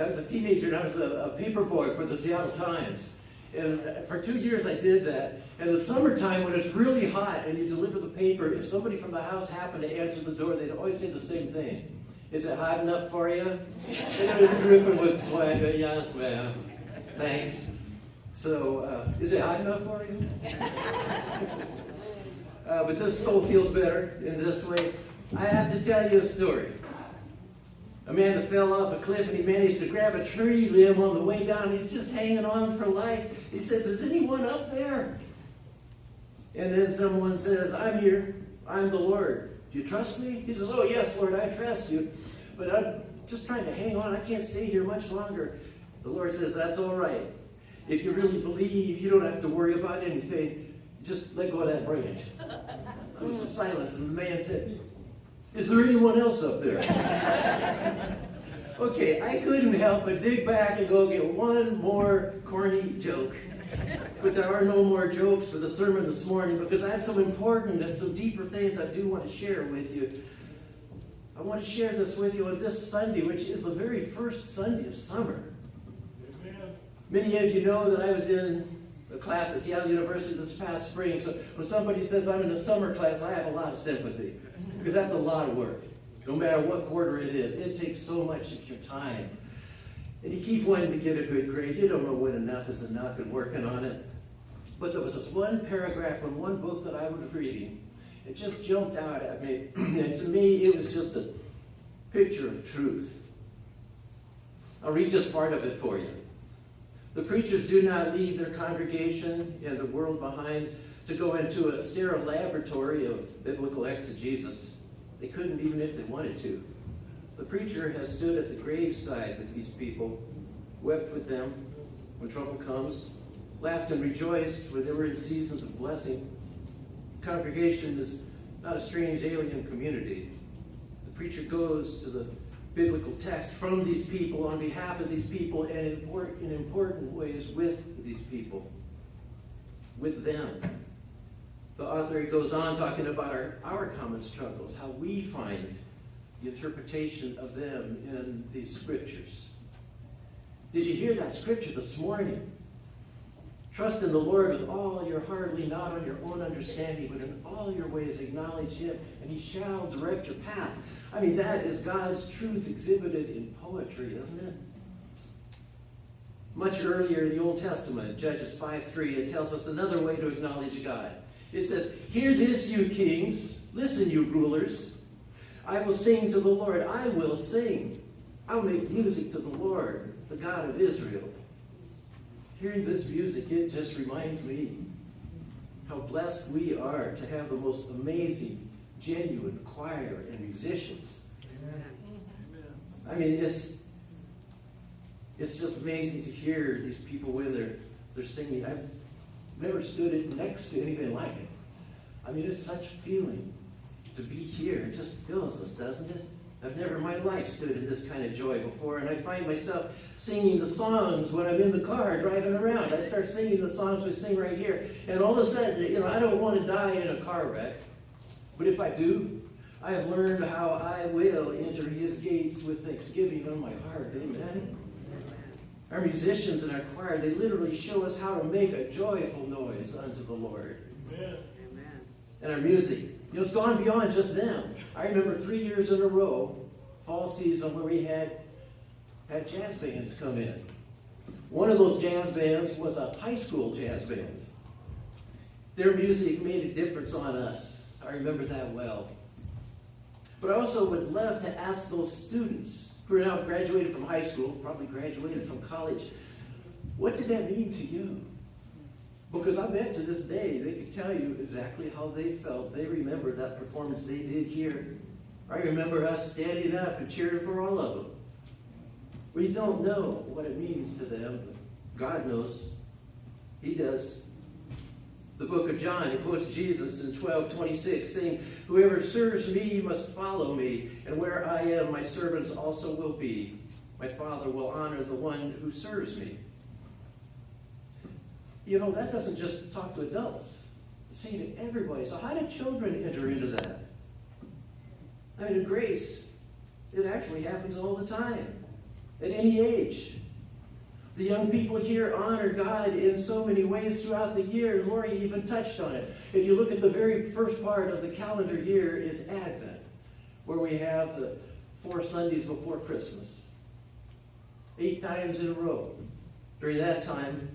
I was a teenager and I was a paper boy for the Seattle Times. And for 2 years I did that. And in the summertime when it's really hot and you deliver the paper, if somebody from the house happened to answer the door, they'd always say the same thing. Is it hot enough for you? And it was dripping with sweat. Yes, ma'am. Thanks. So, is it hot enough for you? But this stove feels better in this way. I have to tell you a story. A man that fell off a cliff and he managed to grab a tree limb on the way down. He's just hanging on for life. He says, is anyone up there? And then someone says, I'm here. I'm the Lord. Do you trust me? He says, oh yes, Lord, I trust you. But I'm just trying to hang on. I can't stay here much longer. The Lord says, that's all right. If you really believe, you don't have to worry about anything. Just let go of that branch. There was some silence, and the man said, is there anyone else up there? Okay, I couldn't help but dig back and go get one more corny joke. But there are no more jokes for the sermon this morning because I have some important and some deeper things I do want to share with you. I want to share this with you on this Sunday, which is the very first Sunday of summer. Amen. Many of you know that I was in a class at Seattle University this past spring, so when somebody says I'm in a summer class, I have a lot of sympathy because that's a lot of work. No matter what quarter it is, it takes so much of your time. And you keep wanting to get a good grade. You don't know when enough is enough and working on it. But there was this one paragraph from one book that I was reading. It just jumped out at me. And to me, it was just a picture of truth. I'll read just part of it for you. The preachers do not leave their congregation and the world behind to go into a sterile laboratory of biblical exegesis. They couldn't even if they wanted to. The preacher has stood at the graveside with these people, wept with them when trouble comes, laughed and rejoiced when they were in seasons of blessing. The congregation is not a strange alien community. The preacher goes to the biblical text from these people, on behalf of these people, and in important ways with these people, with them. The author goes on talking about our common struggles, how we find the interpretation of them in these scriptures. Did you hear that scripture this morning? Trust in the Lord with all your heart, lean not on your own understanding, but in all your ways acknowledge him, and he shall direct your path. I mean, that is God's truth exhibited in poetry, isn't it? Much earlier in the Old Testament, Judges 5:3, it tells us another way to acknowledge God. It says, hear this, you kings, listen, you rulers. I will sing to the Lord, I will sing. I will make music to the Lord, the God of Israel. Hearing this music, it just reminds me how blessed we are to have the most amazing, genuine choir and musicians. Amen. I mean, it's just amazing to hear these people when they're singing. I've never stood next to anything like it. I mean, it's such a feeling to be here. It just fills us, doesn't it? I've never in my life stood in this kind of joy before, and I find myself singing the songs when I'm in the car driving around. I start singing the songs we sing right here, and all of a sudden, I don't want to die in a car wreck, but if I do, I have learned how I will enter his gates with thanksgiving on my heart. Amen. Our musicians in our choir, they literally show us how to make a joyful noise unto the Lord. Amen. And our music, it's gone beyond just them. I remember 3 years in a row, fall season, where we had jazz bands come in. One of those jazz bands was a high school jazz band. Their music made a difference on us. I remember that well. But I also would love to ask those students who are now graduated from high school, probably graduated from college, what did that mean to you? Because I bet to this day they could tell you exactly how they felt. They remember that performance they did here. I remember us standing up and cheering for all of them. We don't know what it means to them, but God knows. He does. The book of John, it quotes Jesus in 12:26, saying, whoever serves me must follow me, and where I am, my servants also will be. My Father will honor the one who serves me. That doesn't just talk to adults. It's saying to everybody. So how do children enter into that? I mean, in grace, it actually happens all the time. at any age. The young people here honor God in so many ways throughout the year. Lori even touched on it. If you look at the very first part of the calendar year, it's Advent, where we have the 4 Sundays before Christmas. 8 times in a row. During that time,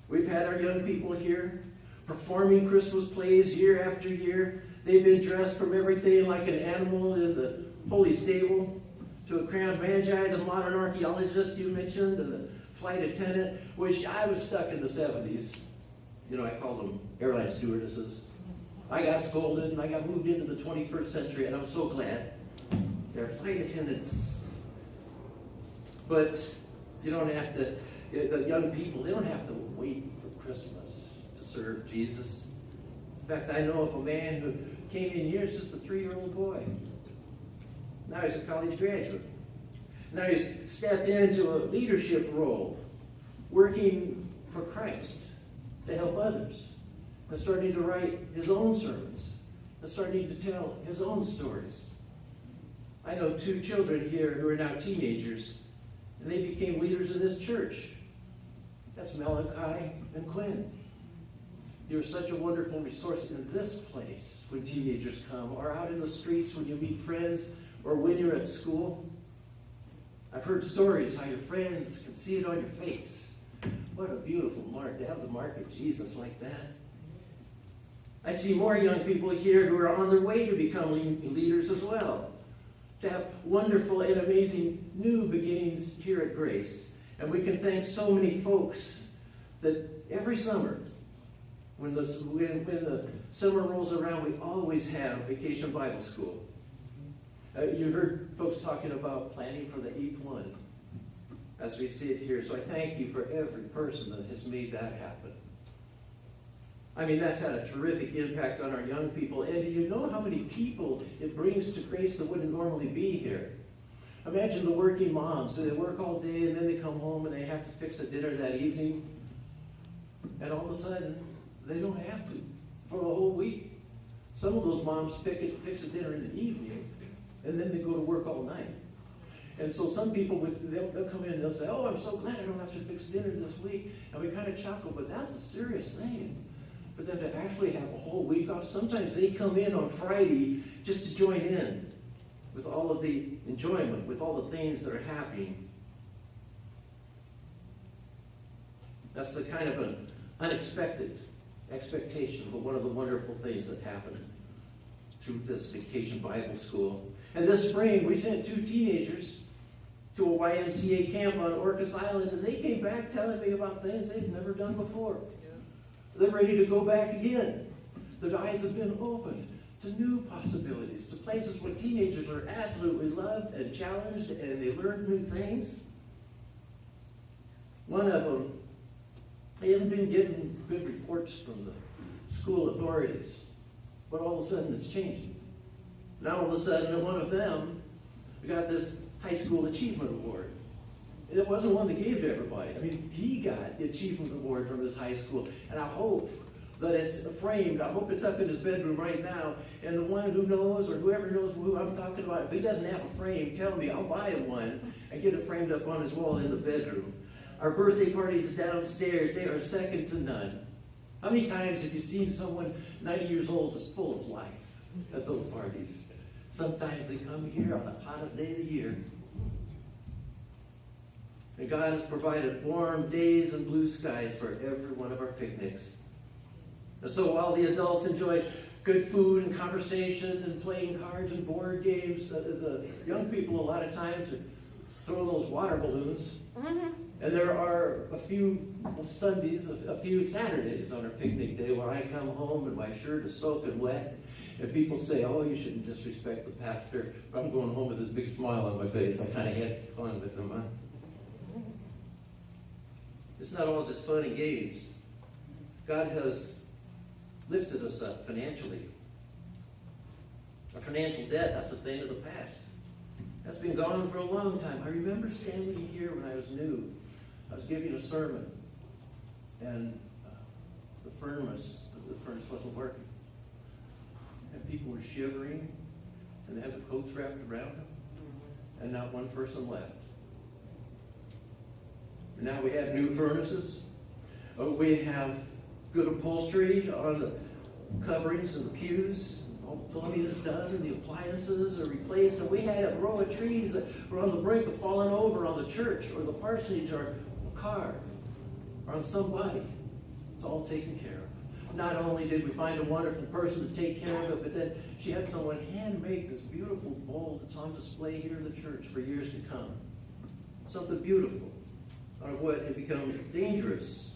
we've had our young people here performing Christmas plays year after year. They've been dressed from everything like an animal in the holy stable to a crowned magi, the modern archaeologist you mentioned, and the flight attendant, which I was stuck in the 70s. You know, I called them airline stewardesses. I got scolded and I got moved into the 21st century, and I'm so glad. They're flight attendants. But you don't have to, the young people, they don't have to wait for Christmas to serve Jesus. In fact, I know of a man who came in here as just a 3-year-old boy. Now he's a college graduate. Now he's stepped into a leadership role, working for Christ to help others, and starting to write his own sermons, and starting to tell his own stories. I know 2 children here who are now teenagers, and they became leaders in this church. That's Malachi and Quinn. You're such a wonderful resource in this place when teenagers come, or out in the streets when you meet friends, or when you're at school. I've heard stories how your friends can see it on your face. What a beautiful mark, to have the mark of Jesus like that. I see more young people here who are on their way to becoming leaders as well, to have wonderful and amazing new beginnings here at Grace. And we can thank so many folks that every summer, when the summer rolls around, we always have Vacation Bible School. You heard folks talking about planning for the 8th one as we see it here. So I thank you for every person that has made that happen. I mean, that's had a terrific impact on our young people. And do you know how many people it brings to Grace that wouldn't normally be here? Imagine the working moms. They work all day and then they come home and they have to fix a dinner that evening. And all of a sudden, they don't have to for a whole week. Some of those moms fix a dinner in the evening, and then they go to work all night. And so some people, they'll come in and they'll say, oh, I'm so glad I don't have to fix dinner this week. And we kind of chuckle, but that's a serious thing for them to actually have a whole week off. Sometimes they come in on Friday just to join in with all of the enjoyment, with all the things that are happening. That's the kind of an unexpected expectation, but one of the wonderful things that happened through this Vacation Bible School. And this spring, we sent 2 teenagers to a YMCA camp on Orcas Island, and they came back telling me about things they'd never done before. Yeah. They're ready to go back again. Their eyes have been opened to new possibilities, to places where teenagers are absolutely loved and challenged, and they learn new things. One of them, they haven't been getting good reports from the school authorities, but all of a sudden it's changing. Now all of a sudden, one of them got this high school achievement award. And it wasn't one they gave to everybody. I mean, he got the achievement award from his high school, and I hope that it's framed. I hope it's up in his bedroom right now, and the one who knows, or whoever knows who I'm talking about, if he doesn't have a frame, tell me, I'll buy him one and get it framed up on his wall in the bedroom. Our birthday parties downstairs, they are second to none. How many times have you seen someone 90 years old just full of life at those parties? Sometimes they come here on the hottest day of the year. And God has provided warm days and blue skies for every one of our picnics. And so while the adults enjoy good food and conversation and playing cards and board games, the young people a lot of times throw those water balloons. Mm-hmm. And there are a few Sundays, a few Saturdays on our picnic day where I come home and my shirt is soaking wet. And people say, oh, you shouldn't disrespect the pastor. But I'm going home with this big smile on my face. I kind of had some fun with them, huh? It's not all just fun and games. God has lifted us up financially. Our financial debt, that's a thing of the past. That's been gone for a long time. I remember standing here when I was new. I was giving a sermon, and the furnace wasn't working. And people were shivering, and they had the coats wrapped around them, and not one person left. Now we have new furnaces. We have good upholstery on the coverings and the pews. All the plumbing is done and the appliances are replaced. And we had a row of trees that were on the brink of falling over on the church or the parsonage or a car or on somebody. It's all taken care of. Not only did we find a wonderful person to take care of it, but then she had someone hand make this beautiful bowl that's on display here in the church for years to come. Something beautiful out of what had become dangerous.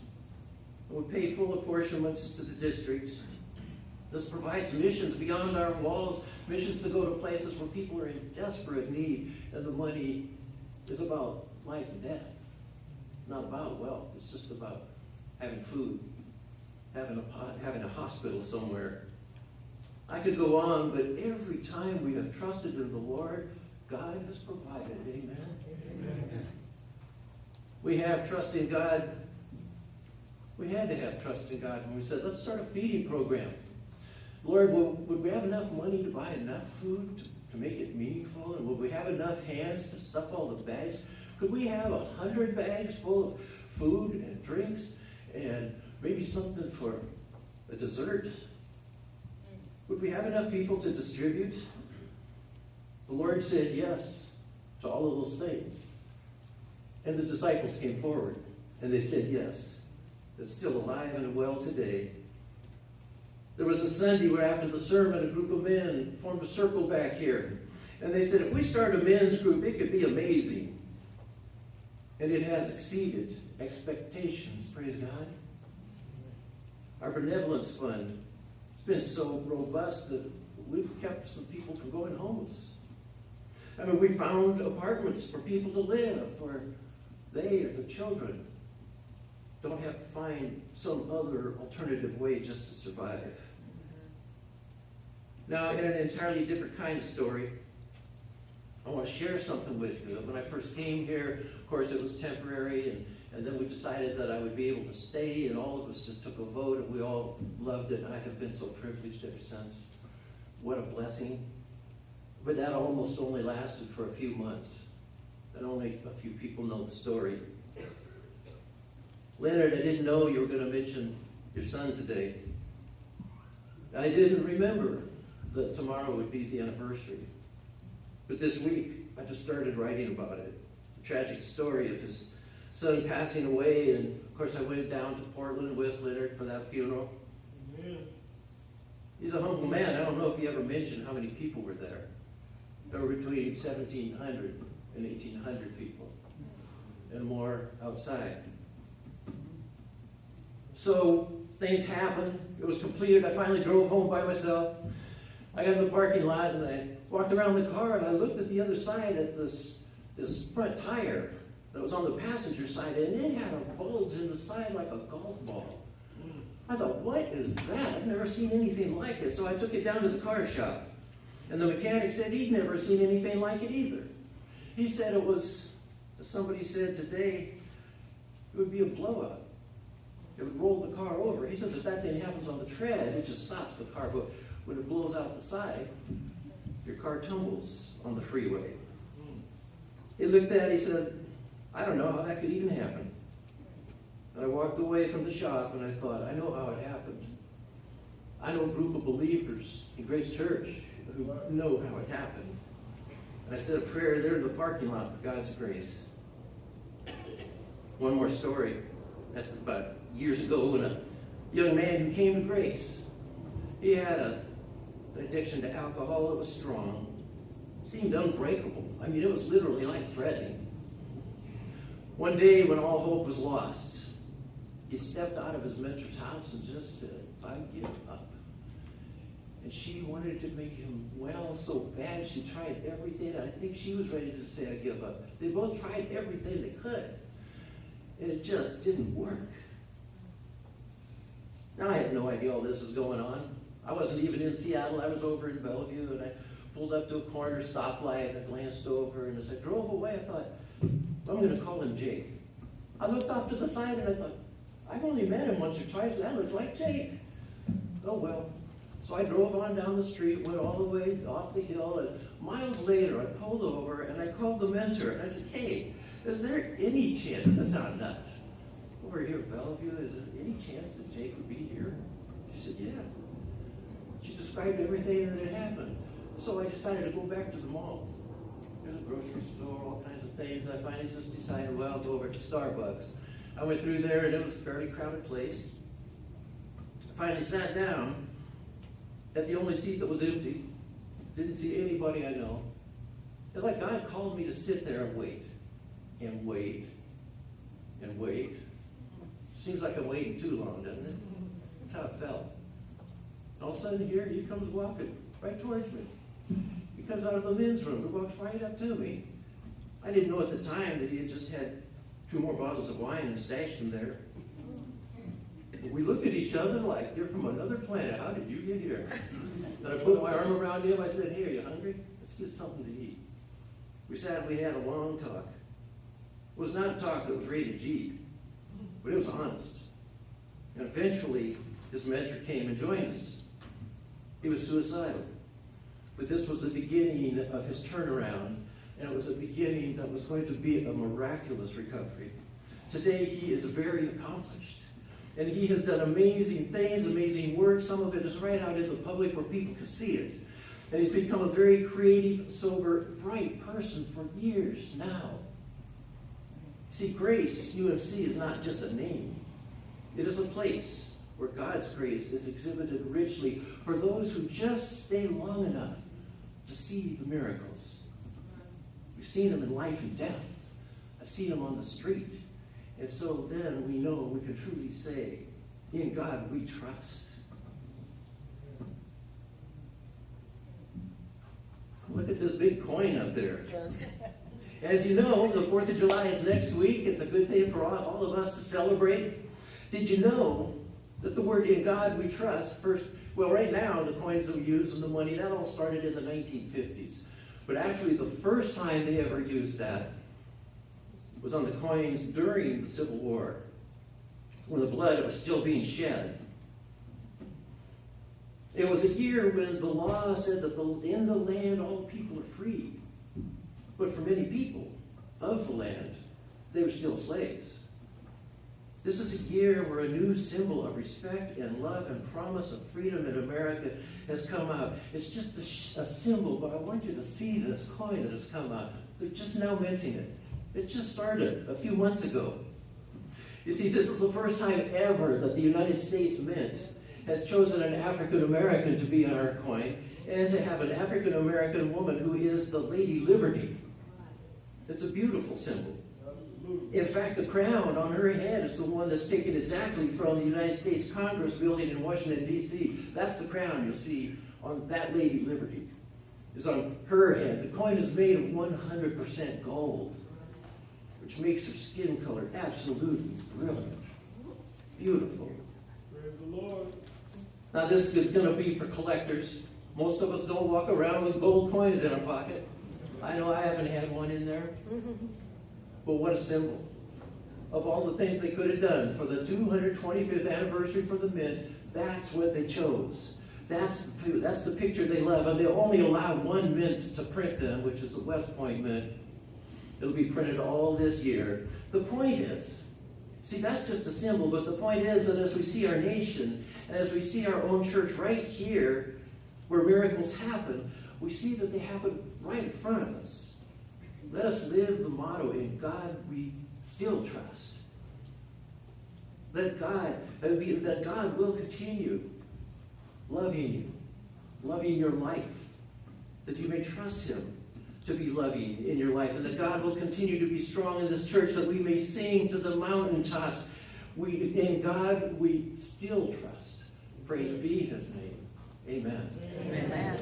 And we pay full apportionments to the district. This provides missions beyond our walls, missions to go to places where people are in desperate need, and the money is about life and death. Not about wealth. It's just about having food, having a hospital somewhere. I could go on, but every time we have trusted in the Lord, God has provided. Amen? Amen. We have trust in God. We had to have trust in God when we said, let's start a feeding program. Lord, would we have enough money to buy enough food to make it meaningful? And would we have enough hands to stuff all the bags? Could we have 100 bags full of food and drinks and maybe something for a dessert? Would we have enough people to distribute? The Lord said yes to all of those things. And the disciples came forward and they said yes. It's still alive and well today. There was a Sunday where after the sermon, a group of men formed a circle back here. And they said, if we start a men's group, it could be amazing. And it has exceeded expectations, praise God. Our benevolence fund has been so robust that we've kept some people from going homeless. I mean, we found apartments for people to live, where they or the children don't have to find some other alternative way just to survive. Now, in an entirely different kind of story, I want to share something with you. When I first came here, of course, it was temporary, and then we decided that I would be able to stay, and all of us just took a vote, and we all loved it, and I have been so privileged ever since. What a blessing. But that almost only lasted for a few months, and only a few people know the story. Leonard, I didn't know you were going to mention your son today. I didn't remember that tomorrow would be the anniversary. But this week, I just started writing about it. The tragic story of his son passing away, and of course I went down to Portland with Leonard for that funeral. Amen. He's a humble man. I don't know if he ever mentioned how many people were there. There were between 1,700 and 1,800 people, and more outside. So things happened. It was completed. I finally drove home by myself. I got in the parking lot and I walked around the car and I looked at the other side at this front tire that was on the passenger side, and it had a bulge in the side like a golf ball. I thought, what is that? I've never seen anything like it. So I took it down to the car shop, and the mechanic said he'd never seen anything like it either. He said it was, as somebody said today, it would be a blowout. It would roll the car over. He says if that thing happens on the tread, it just stops the car. But when it blows out the side, your car tumbles on the freeway. He looked at it, he said, I don't know how that could even happen. And I walked away from the shop and I thought, I know how it happened. I know a group of believers in Grace Church who know how it happened. And I said a prayer there in the parking lot for God's grace. One more story. That's about years ago when a young man who came to Grace, he had an addiction to alcohol that was strong, seemed unbreakable. I mean, it was literally life-threatening. One day when all hope was lost, he stepped out of his mistress' house and just said, I give up. And she wanted to make him well so bad, she tried everything. I think she was ready to say, I give up. They both tried everything they could, and it just didn't work. Now, I had no idea all this was going on. I wasn't even in Seattle. I was over in Bellevue, and I pulled up to a corner stoplight. I glanced over, and as I drove away, I thought, I'm going to call him Jake. I looked off to the side, and I thought, I've only met him once or twice. That looks like Jake. Oh, well. So I drove on down the street, went all the way off the hill, and miles later, I pulled over, and I called the mentor, and I said, hey, Is there any chance, that's not nuts, over here at Bellevue, is there any chance that Jake would be here? She said, yeah. She described everything that had happened. So I decided to go back to the mall. There's a grocery store, all kinds of things. I finally just decided, well, I'll go over to Starbucks. I went through there, and it was a fairly crowded place. I finally sat down at the only seat that was empty. Didn't see anybody I know. It's like God called me to sit there and wait, and wait, and wait. Seems like I'm waiting too long, doesn't it? That's how it felt. All of a sudden here, he comes walking right towards me. He comes out of the men's room. He walks right up to me. I didn't know at the time that he had just had 2 more bottles of wine and stashed them there. But we looked at each other like, you're from another planet. How did you get here? And I put my arm around him. I said, hey, are you hungry? Let's get something to eat. We sat and we had a long talk. It was not a talk that was rated G, but it was honest. And eventually, his mentor came and joined us. He was suicidal. But this was the beginning of his turnaround, and it was a beginning that was going to be a miraculous recovery. Today, he is very accomplished. And he has done amazing things, amazing work. Some of it is right out in the public where people can see it. And he's become a very creative, sober, bright person for years now. See, Grace UMC is not just a name. It is a place where God's grace is exhibited richly for those who just stay long enough to see the miracles. We've seen them in life and death. I've seen them on the street. And so then we know, we can truly say, in God we trust. Look at this big coin up there. As you know, the 4th of July is next week. It's a good thing for all of us to celebrate. Did you know that the word in God we trust first, well, right now, the coins that we use and the money, that all started in the 1950s. But actually, the first time they ever used that was on the coins during the Civil War, when the blood was still being shed. It was a year when the law said that in the land all people are free. But for many people of the land, they were still slaves. This is a year where a new symbol of respect and love and promise of freedom in America has come out. It's just a symbol, but I want you to see this coin that has come out. They're just now minting it. It just started a few months ago. You see, this is the first time ever that the United States Mint has chosen an African American to be on our coin, and to have an African American woman who is the Lady Liberty. It's a beautiful symbol. In fact, the crown on her head is the one that's taken exactly from the United States Congress building in Washington, D.C. That's the crown you'll see on that Lady Liberty. Is on her head. The coin is made of 100% gold, which makes her skin color absolutely brilliant. Beautiful. Praise the Lord. Now this is going to be for collectors. Most of us don't walk around with gold coins in our pocket. I know I haven't had one in there. But what a symbol of all the things they could have done for the 225th anniversary for the Mint. That's what they chose. That's the picture they love. And they only allow one mint to print them, which is the West Point Mint. It'll be printed all this year. The point is, see, that's just a symbol, but the point is that as we see our nation, and as we see our own church right here, where miracles happen, we see that they happen right in front of us. Let us live the motto, in God we still trust. That God will continue loving you, loving your life, that you may trust Him to be loving in your life, and that God will continue to be strong in this church, that we may sing to the mountaintops. In God we still trust. Praise be His name. Amen. Amen.